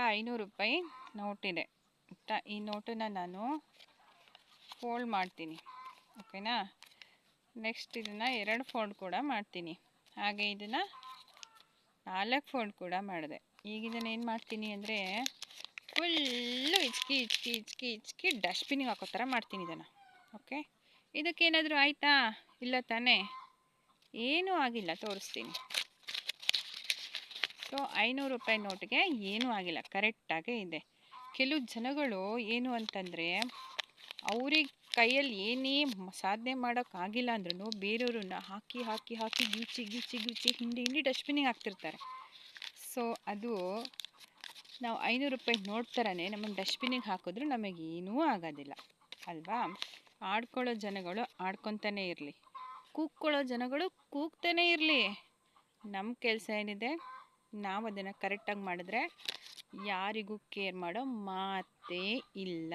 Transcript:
500 ರೂಪಾಯಿ ನೋಟಿದೆ ಆಯಿತಾ. ಈ ನೋಟನ್ನು ನಾನು ಫೋಲ್ಡ್ ಮಾಡ್ತೀನಿ, ಓಕೆನಾ. ನೆಕ್ಸ್ಟ್ ಇದನ್ನು 2 ಫೋಲ್ಡ್ ಕೂಡ ಮಾಡ್ತೀನಿ, ಹಾಗೆ ಇದನ್ನು 4 ಫೋಲ್ಡ್ ಕೂಡ ಮಾಡಿದೆ. ಈಗ ಇದನ್ನು ಏನು ಮಾಡ್ತೀನಿ ಅಂದರೆ ಫುಲ್ಲು ಇಚ್ಕಿ ಡಸ್ಟ್ಬಿನ್ನಿಗೆ ಹಾಕೋ ಥರ ಮಾಡ್ತೀನಿ ಇದನ್ನು. ಓಕೆ, ಇದಕ್ಕೇನಾದರೂ ಆಯಿತಾ? ಇಲ್ಲ ತಾನೇ, ಏನೂ ಆಗಿಲ್ಲ, ತೋರಿಸ್ತೀನಿ. ಸೊ 500 ರೂಪಾಯಿ ನೋಟಿಗೆ ಏನೂ ಆಗಿಲ್ಲ, ಕರೆಕ್ಟಾಗೇ ಇದೆ. ಕೆಲವು ಜನಗಳು ಏನು ಅಂತಂದರೆ ಅವ್ರಿಗೆ ಕೈಯಲ್ಲಿ ಏನೇ ಸಾಧನೆ ಮಾಡೋಕ್ಕಾಗಿಲ್ಲ ಅಂದ್ರೂ ಬೇರೆಯವ್ರನ್ನ ಹಾಕಿ ಗೀಚಿ ಹಿಂಡಿ ಡಸ್ಟ್ಬಿನ್ನಿಗೆ ಹಾಕ್ತಿರ್ತಾರೆ. ಸೊ ಅದು ನಾವು 500 ರೂಪಾಯಿ ನೋಟ್ ಥರನೇ ನಮಗೆ ಡಸ್ಟ್ಬಿನ್ನಿಗೆ ಹಾಕಿದ್ರೂ ನಮಗೇನೂ ಆಗೋದಿಲ್ಲ ಅಲ್ವಾ. ಆಡ್ಕೊಳ್ಳೋ ಜನಗಳು ಆಡ್ಕೊತಾನೇ ಇರಲಿ, ಕೂಗ್ಕೊಳ್ಳೋ ಜನಗಳು ಕೂಗ್ತಾನೇ ಇರಲಿ. ನಮ್ಮ ಕೆಲಸ ಏನಿದೆ, ನಾವು ಅದನ್ನು ಕರೆಕ್ಟಾಗಿ ಮಾಡಿದ್ರೆ ಯಾರಿಗೂ ಕೇರ್ ಮಾಡೋ ಮಾತೇ ಇಲ್ಲ.